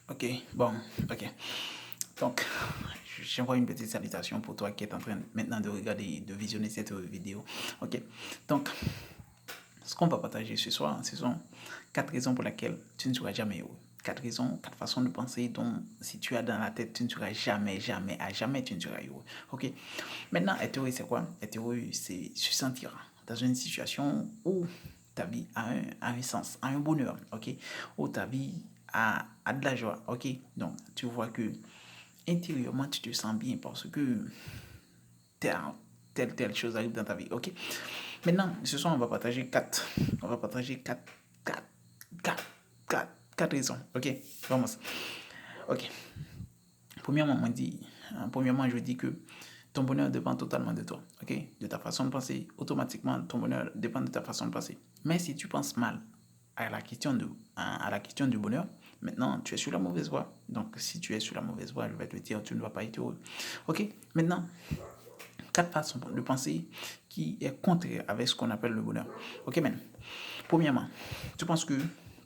Ok, bon, ok. Donc, j'envoie une petite salutation pour toi qui est en train maintenant de regarder, de visionner cette vidéo. Ok, donc, ce qu'on va partager ce soir, ce sont 4 raisons pour lesquelles tu ne seras jamais heureux. 4 raisons, 4 façons de penser dont si tu as dans la tête, tu ne seras jamais, jamais, à jamais, tu ne seras heureux. Ok, maintenant, être heureux, c'est quoi? Être heureux, c'est se sentir dans une situation où ta vie a un sens, a un bonheur, ok? Où ta vie a de la joie, ok? Donc, tu vois que intérieurement, tu te sens bien parce que telle chose arrive dans ta vie, ok? Maintenant, ce soir, on va partager quatre, quatre, quatre raisons, ok? Vamos. Ok. Premièrement, premièrement, je dis que ton bonheur dépend totalement de toi, ok? De ta façon de penser. Automatiquement, ton bonheur dépend de ta façon de penser. Mais si tu penses mal à la question du bonheur, maintenant, tu es sur la mauvaise voie. Donc, si tu es sur la mauvaise voie, je vais te dire, tu ne vas pas être heureux. Ok? Maintenant, 4 façons de penser qui est contraire avec ce qu'on appelle le bonheur. Ok, man. Premièrement, tu penses que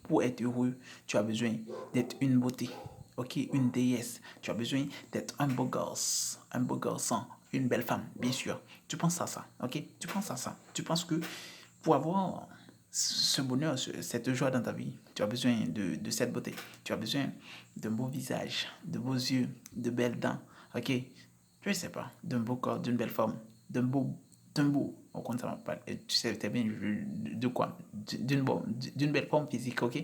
pour être heureux, tu as besoin d'être une beauté, ok, une déesse. Tu as besoin d'être un beau garçon, une belle femme, bien sûr. Tu penses à ça, ok? Tu penses à ça. Tu penses que pour avoir ce bonheur, cette joie dans ta vie, tu as besoin de cette beauté. Tu as besoin d'un beau visage, de beaux yeux, de belles dents, ok? Je ne sais pas, d'un beau corps, d'une belle forme, d'un beau, on compte pas, tu sais très bien de quoi, d'une belle forme physique, ok?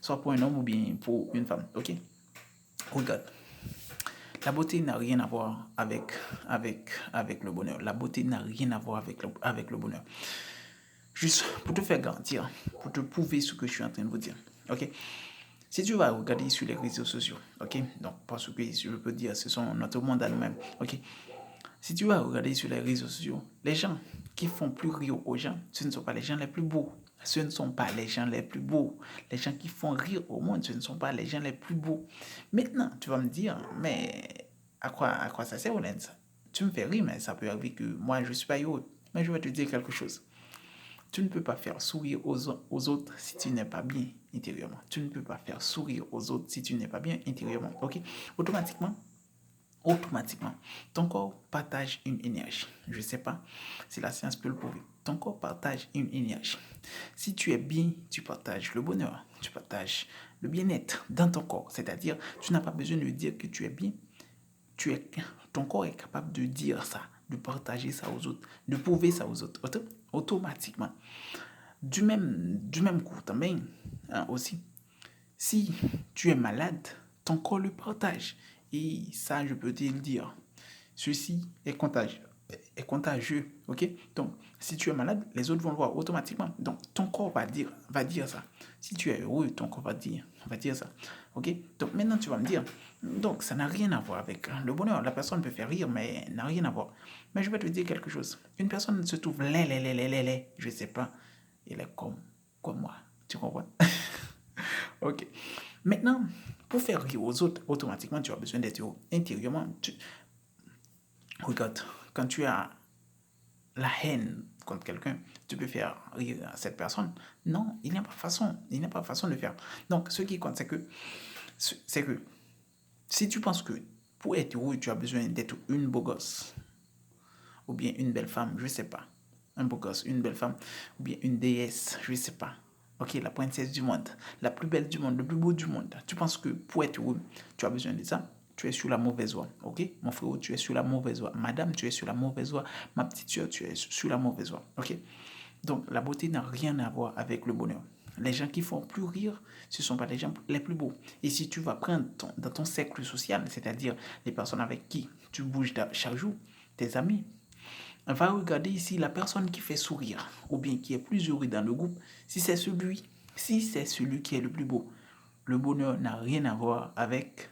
Soit pour un homme ou bien pour une femme, ok? Regarde, la beauté n'a rien à voir avec le bonheur. La beauté n'a rien à voir avec le bonheur. Juste pour te faire garantir, pour te prouver ce que je suis en train de vous dire, ok? Si tu vas regarder sur les réseaux sociaux, ok? Donc, parce que je peux dire, ce sont notre monde à nous-mêmes, ok? Si tu vas regarder sur les réseaux sociaux, les gens qui font plus rire aux gens, ce ne sont pas les gens les plus beaux. Ce ne sont pas les gens les plus beaux. Les gens qui font rire au monde, ce ne sont pas les gens les plus beaux. Maintenant, tu vas me dire, mais à quoi ça sert, Olens? Tu me fais rire, mais ça peut arriver que moi, je ne suis pas heureux. Mais je vais te dire quelque chose. Tu ne peux pas faire sourire aux autres si tu n'es pas bien intérieurement. Tu ne peux pas faire sourire aux autres si tu n'es pas bien intérieurement. Ok? Automatiquement, automatiquement, ton corps partage une énergie. Je ne sais pas si la science peut le prouver. Ton corps partage une énergie. Si tu es bien, tu partages le bonheur, tu partages le bien-être dans ton corps. C'est-à-dire, tu n'as pas besoin de dire que tu es bien. Ton corps est capable de dire ça, de partager ça aux autres, de prouver ça aux autres, automatiquement. Du même coup, también, hein, aussi, si tu es malade, ton corps le partage. Et ça, je peux te le dire. Ceci est contagieux, ok? Donc, si tu es malade, les autres vont le voir automatiquement. Donc, ton corps va dire ça. Si tu es heureux, ton corps va dire ça, ok? Donc, maintenant, tu vas me dire, donc, ça n'a rien à voir avec le bonheur. La personne peut faire rire, mais n'a rien à voir. Mais je vais te dire quelque chose. Une personne se trouve laid, je sais pas, il est comme moi. Tu comprends? Ok. Maintenant, pour faire rire aux autres, automatiquement, tu as besoin d'être intérieurement. Regarde, quand tu as la haine contre quelqu'un, tu peux faire rire à cette personne. Non, il n'y a pas façon. Il n'y a pas façon de faire. Donc, ce qui compte, c'est que si tu penses que pour être heureux, tu as besoin d'être une beau gosse, ou bien une belle femme, je ne sais pas. Un beau gosse, une belle femme, ou bien une déesse, je ne sais pas. Ok, la princesse du monde, la plus belle du monde, le plus beau du monde. Tu penses que pour être heureux, tu as besoin de ça? Tu es sur la mauvaise voie, ok? Mon frère, tu es sur la mauvaise voie. Madame, tu es sur la mauvaise voie. Ma petite soeur, tu es sur la mauvaise voie, ok? Donc, la beauté n'a rien à voir avec le bonheur. Les gens qui font plus rire, ce ne sont pas les gens les plus beaux. Et si tu vas prendre dans ton cercle social, c'est-à-dire les personnes avec qui tu bouges chaque jour, tes amis, on va regarder ici la personne qui fait sourire ou bien qui est plus heureux dans le groupe, si c'est celui qui est le plus beau. Le bonheur n'a rien à voir avec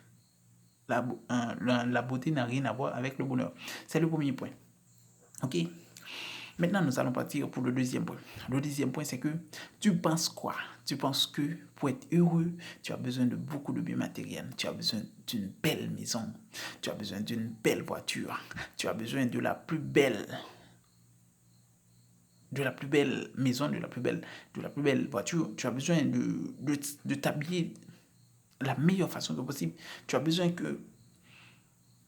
la beauté n'a rien à voir avec le bonheur. C'est le premier point. Ok? Maintenant, nous allons partir pour le deuxième point. Le deuxième point, c'est que tu penses quoi? Tu penses que pour être heureux, tu as besoin de beaucoup de biens matériels. Tu as besoin d'une belle maison. Tu as besoin d'une belle voiture. Tu as besoin de la plus belle maison, de la plus belle voiture. Tu as besoin de t'habiller la meilleure façon que possible. Tu as besoin que,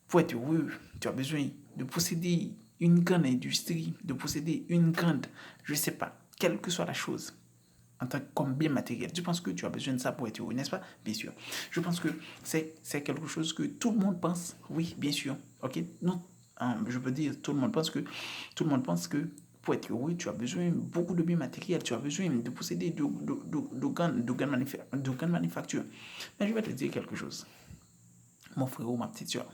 pour être heureux, tu as besoin de posséder une grande industrie, de posséder une grande, je ne sais pas, quelle que soit la chose, en tant que comme bien matériel. Tu penses que tu as besoin de ça pour être heureux, n'est-ce pas? Bien sûr. Je pense que c'est quelque chose que tout le monde pense. Oui, bien sûr. Ok? Non, je peux dire, tout le monde pense que pour être heureux, tu as besoin de beaucoup de biens matériels, tu as besoin de posséder de grandes manufactures. Mais je vais te dire quelque chose. Mon frère ou ma petite soeur,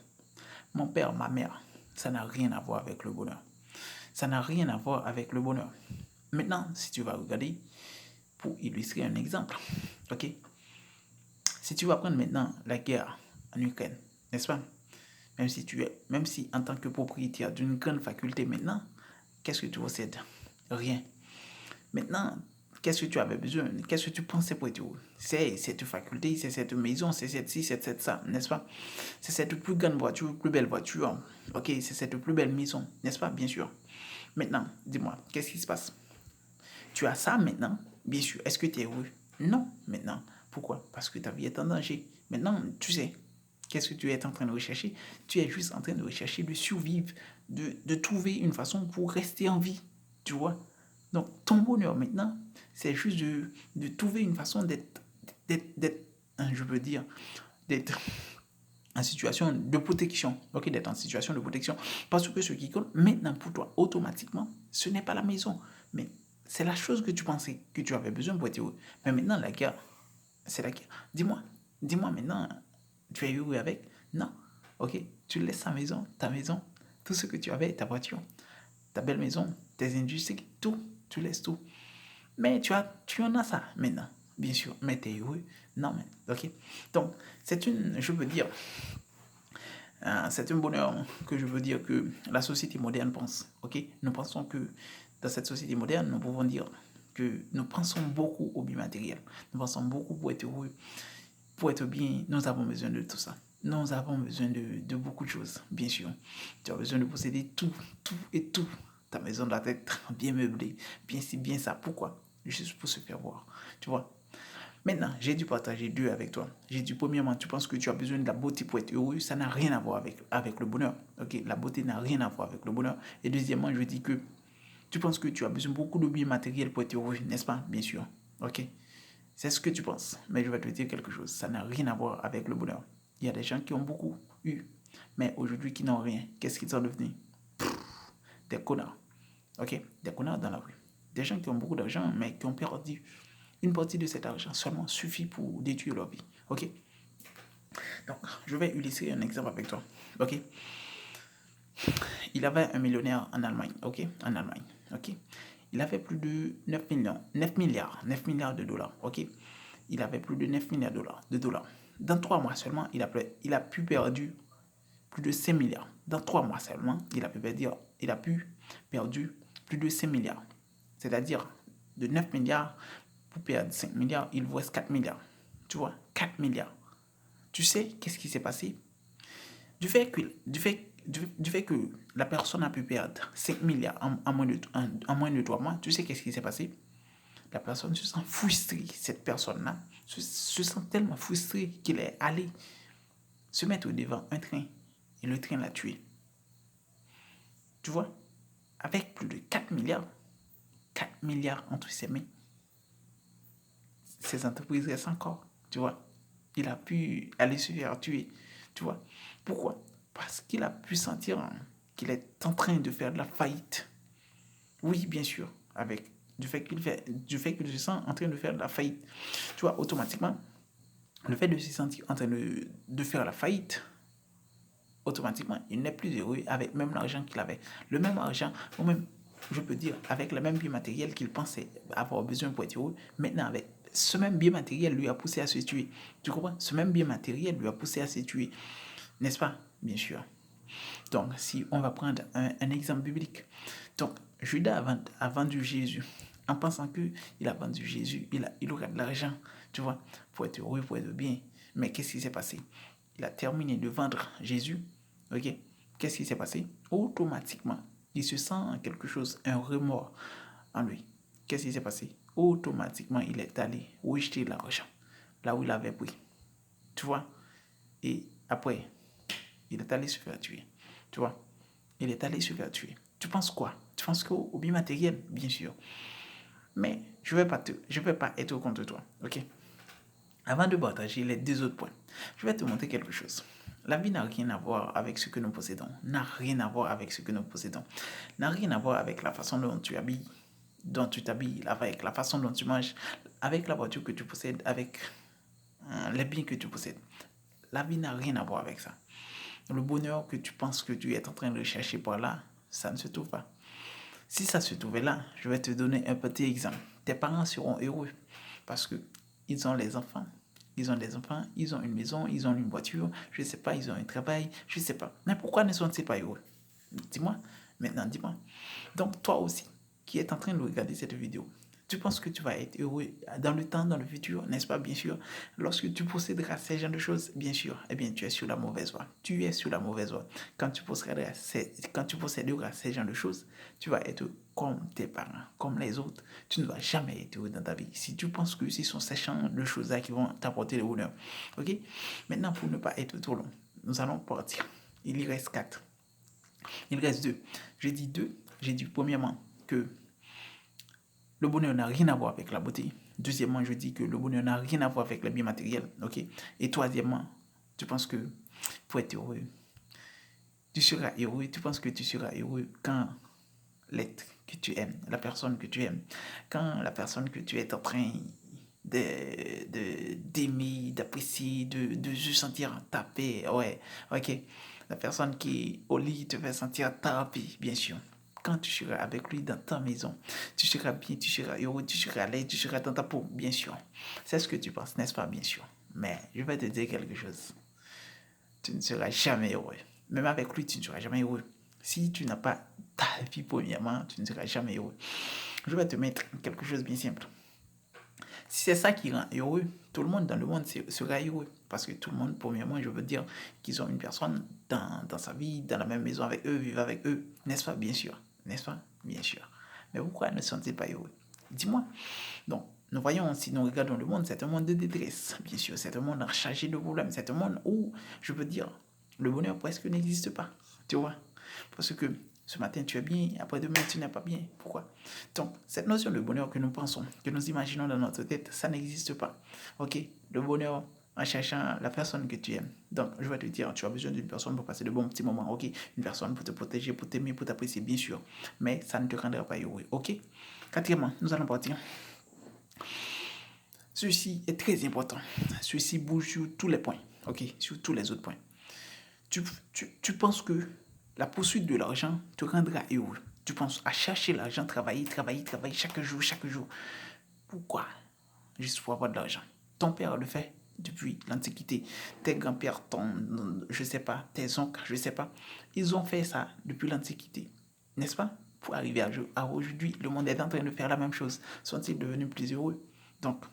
mon père, ma mère, ça n'a rien à voir avec le bonheur. Ça n'a rien à voir avec le bonheur. Maintenant, si tu vas regarder, pour illustrer un exemple, ok? Si tu vas prendre maintenant la guerre en Ukraine, n'est-ce pas? Même si en tant que propriétaire d'une grande faculté maintenant, qu'est-ce que tu possèdes? Rien. Maintenant, qu'est-ce que tu avais besoin? Qu'est-ce que tu pensais pour être heureux? C'est cette faculté, c'est cette maison, c'est cette-ci, c'est cette ça, n'est-ce pas? C'est cette plus grande voiture, plus belle voiture. Ok, c'est cette plus belle maison, n'est-ce pas? Bien sûr. Maintenant, dis-moi, qu'est-ce qui se passe? Tu as ça maintenant, bien sûr. Est-ce que tu es heureux? Non, maintenant. Pourquoi? Parce que ta vie est en danger. Maintenant, tu sais, qu'est-ce que tu es en train de rechercher? Tu es juste en train de rechercher de survivre, de trouver une façon pour rester en vie. Tu vois? Donc, ton bonheur maintenant, c'est juste de trouver une façon je veux dire, d'être en situation de protection. Ok, d'être en situation de protection. Parce que ce qui compte maintenant pour toi, automatiquement, ce n'est pas la maison. Mais c'est la chose que tu pensais que tu avais besoin pour être heureux. Mais maintenant, la guerre, c'est la guerre. Dis-moi maintenant, tu es heureux avec? Non. Ok, tu laisses ta maison, tout ce que tu avais, ta voiture, ta belle maison, tes industries, tout, tu laisses tout. Mais tu en as ça maintenant, bien sûr, mais tu es heureux. Non, mais, ok. Donc, je veux dire, c'est un bonheur que je veux dire que la société moderne pense. Ok, nous pensons que dans cette société moderne, nous pouvons dire que nous pensons beaucoup au bien matériel. Nous pensons beaucoup pour être heureux, pour être bien. Nous avons besoin de tout ça. Nous avons besoin de beaucoup de choses, bien sûr. Tu as besoin de posséder tout, tout et tout. Ta maison doit être bien meublée, bien ci, bien ça. Pourquoi? Juste pour se faire voir. Tu vois? Maintenant, j'ai dû partager deux avec toi. J'ai dit, premièrement, tu penses que tu as besoin de la beauté pour être heureux. Ça n'a rien à voir avec le bonheur. Ok, la beauté n'a rien à voir avec le bonheur. Et deuxièmement, je dis que tu penses que tu as besoin de beaucoup de biens matériels pour être heureux, n'est-ce pas? Bien sûr. Ok, c'est ce que tu penses. Mais je vais te dire quelque chose. Ça n'a rien à voir avec le bonheur. Il y a des gens qui ont beaucoup eu, mais aujourd'hui qui n'ont rien. Qu'est-ce qu'ils sont devenus? Des connards. Ok, des connards dans la rue. Des gens qui ont beaucoup d'argent, mais qui ont perdu une partie de cet argent seulement suffit pour détruire leur vie. Ok? Donc, je vais illustrer un exemple avec toi. Ok? Il avait un millionnaire en Allemagne. Ok? En Allemagne. Ok? Il avait plus de 9 millions, 9 milliards de dollars. Ok? Il avait plus de 9 milliards de dollars. Dans 3 mois seulement, il a pu perdre plus de 5 milliards. Dans 3 mois seulement, il a pu perdre plus de 5 milliards. C'est-à-dire, de 9 milliards, pour perdre 5 milliards, il vous reste 4 milliards. Tu vois, 4 milliards. Tu sais, qu'est-ce qui s'est passé? Du fait que la personne a pu perdre 5 milliards en moins de 3 mois, tu sais qu'est-ce qui s'est passé? La personne se sent frustrée. Cette personne-là se sent tellement frustrée qu'il est allé se mettre devant un train et le train l'a tué. Tu vois? Avec plus de 4 milliards entre ses mains, ces entreprises restent encore. Tu vois? Il a pu aller se faire tuer. Tu vois? Pourquoi? Parce qu'il a pu sentir qu'il est en train de faire de la faillite. Oui, bien sûr, avec du fait qu'il se sent en train de faire de la faillite. Tu vois, automatiquement, le fait de se sentir en train de faire la faillite, automatiquement, il n'est plus heureux avec même l'argent qu'il avait. Le même argent, ou même, je peux dire, avec le même bien matériel qu'il pensait avoir besoin pour être heureux, maintenant, avec ce même bien matériel lui a poussé à se tuer. Tu comprends? Ce même bien matériel lui a poussé à se tuer. N'est-ce pas? Bien sûr. Donc, si on va prendre un exemple biblique. Donc, Judas a vendu Jésus en pensant qu'il a vendu Jésus, il aura de l'argent, tu vois, pour être heureux, pour être bien. Mais qu'est-ce qui s'est passé? Il a terminé de vendre Jésus, ok? Qu'est-ce qui s'est passé? Automatiquement, il se sent quelque chose, un remords en lui. Qu'est-ce qui s'est passé? Automatiquement, il est allé rejeter l'argent là où il avait pris. tu vois. Et après, il est allé se faire tuer, tu vois. Il est allé se faire tuer. Tu penses quoi? Tu penses qu'au bien matériel, bien sûr. Mais je ne vais pas être contre toi, ok? Avant de partager les deux autres points, je vais te montrer quelque chose. La vie n'a rien à voir avec ce que nous possédons. N'a rien à voir avec ce que nous possédons. N'a rien à voir avec la façon dont tu habilles, dont tu t'habilles, avec la façon dont tu manges, avec la voiture que tu possèdes, avec les biens que tu possèdes. La vie n'a rien à voir avec ça. Le bonheur que tu penses que tu es en train de chercher par là, ça ne se trouve pas. Si ça se trouvait là, je vais te donner un petit exemple. Tes parents seront heureux parce que ils ont les enfants. Ils ont des enfants, ils ont une maison, ils ont une voiture, je ne sais pas, ils ont un travail, je ne sais pas. Mais pourquoi ne sont-ils pas heureux? Dis-moi, maintenant dis-moi. Donc toi aussi, qui es en train de regarder cette vidéo, tu penses que tu vas être heureux dans le temps, dans le futur, n'est-ce pas? Bien sûr. Lorsque tu posséderas ces genres de choses, bien sûr, eh bien, tu es sur la mauvaise voie. Tu es sur la mauvaise voie. Quand tu posséderas ces genres de choses, tu vas être comme tes parents, comme les autres. Tu ne vas jamais être heureux dans ta vie. Si tu penses que ce sont ces genres de choses-là qui vont t'apporter le bonheur. Ok? Maintenant, pour ne pas être trop long, nous allons partir. Il y reste 4. Il reste 2. J'ai dit 2. J'ai dit premièrement que le bonheur n'a rien à voir avec la beauté. Deuxièmement, je dis que le bonheur n'a rien à voir avec les biens matériels. Ok? Et troisièmement, tu penses que pour être heureux, tu seras heureux. Tu penses que tu seras heureux quand l'être que tu aimes, la personne que tu aimes, quand la personne que tu es en train d'aimer, d'apprécier, de se sentir tapé. Ouais, ok. La personne qui au lit te fait sentir tapé, bien sûr. Quand tu seras avec lui dans ta maison, tu seras bien, tu seras heureux, tu seras à l'aise, tu seras dans ta peau, bien sûr. C'est ce que tu penses, n'est-ce pas, bien sûr. Mais je vais te dire quelque chose. Tu ne seras jamais heureux. Même avec lui, tu ne seras jamais heureux. Si tu n'as pas ta vie premièrement, tu ne seras jamais heureux. Je vais te mettre quelque chose de bien simple. Si c'est ça qui rend heureux, tout le monde dans le monde sera heureux. Parce que tout le monde, premièrement, je veux dire qu'ils ont une personne dans sa vie, dans la même maison avec eux, vivent avec eux. N'est-ce pas? Bien sûr. N'est-ce pas? Bien sûr. Mais pourquoi ne sont-ils pas heureux? Dis-moi. Donc, nous voyons, si nous regardons le monde, c'est un monde de détresse. Bien sûr, c'est un monde chargé de problèmes. C'est un monde où, je veux dire, le bonheur presque n'existe pas. Tu vois? Parce que ce matin, tu es bien, après-demain, tu n'es pas bien. Pourquoi? Donc, cette notion de bonheur que nous pensons, que nous imaginons dans notre tête, ça n'existe pas. Ok? Le bonheur en cherchant la personne que tu aimes. Donc, je vais te dire, tu as besoin d'une personne pour passer de bons petits moments. Ok? Une personne pour te protéger, pour t'aimer, pour t'apprécier, bien sûr. Mais ça ne te rendra pas heureux. Ok? Quatrièmement, nous allons partir. Ceci est très important. Ceci bouge sur tous les points. Ok? Sur tous les autres points. Tu penses que la poursuite de l'argent te rendra heureux. Tu penses à chercher l'argent, travailler chaque jour, chaque jour. Pourquoi? Juste pour avoir de l'argent. Ton père le fait depuis l'Antiquité. Tes grands-pères, je sais pas, tes oncles, je sais pas. Ils ont fait ça depuis l'Antiquité. N'est-ce pas? Pour arriver à aujourd'hui, le monde est en train de faire la même chose. Sont-ils devenus plus heureux? Donc,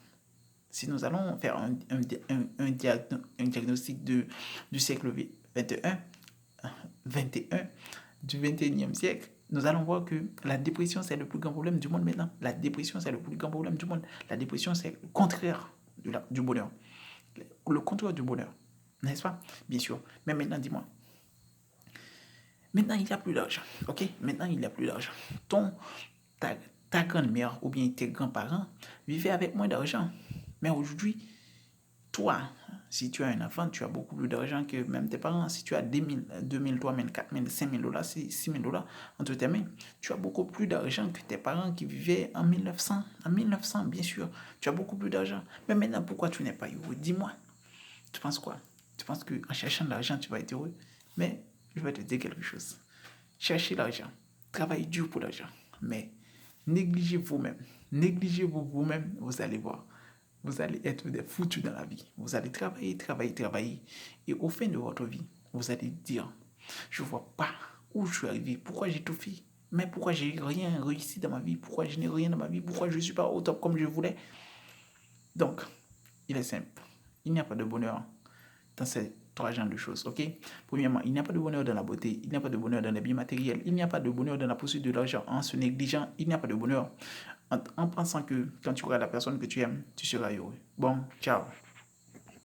si nous allons faire un diagnostic du siècle 21, 21 du 21e siècle, nous allons voir que la dépression, c'est le plus grand problème du monde maintenant. La dépression, c'est le plus grand problème du monde. La dépression, c'est le contraire du bonheur. Le contraire du bonheur. N'est-ce pas? Bien sûr. Mais maintenant, dis-moi. Maintenant, il n'y a plus d'argent. Ok? Maintenant, il n'y a plus d'argent. Ta grand-mère ou bien tes grands-parents vivaient avec moins d'argent. Mais aujourd'hui, toi, si tu as un enfant, tu as beaucoup plus d'argent que même tes parents. Si tu as 2000, 2000, 3000, 4000, 5000 $, 6000 $, entre tes mains, tu as beaucoup plus d'argent que tes parents qui vivaient en 1900. En 1900, bien sûr, tu as beaucoup plus d'argent. Mais maintenant, pourquoi tu n'es pas heureux? Dis-moi. Tu penses quoi? Tu penses qu'en cherchant de l'argent, tu vas être heureux? Mais je vais te dire quelque chose. Cherchez l'argent. Travaillez dur pour l'argent. Mais négligez vous-même. Négligez-vous vous-même, vous allez voir. Vous allez être des foutus dans la vie. Vous allez travailler. Et au fin de votre vie, vous allez dire, je ne vois pas où je suis arrivé, pourquoi j'ai tout fait, mais pourquoi j'ai rien réussi dans ma vie, pourquoi je n'ai rien dans ma vie, pourquoi je ne suis pas au top comme je voulais. Donc, il est simple. Il n'y a pas de bonheur dans ces trois genres de choses, ok? Premièrement, il n'y a pas de bonheur dans la beauté, il n'y a pas de bonheur dans les biens matériels, il n'y a pas de bonheur dans la poursuite de l'argent en se négligeant, il n'y a pas de bonheur en pensant que quand tu auras la personne que tu aimes, tu seras heureux. Bon, ciao.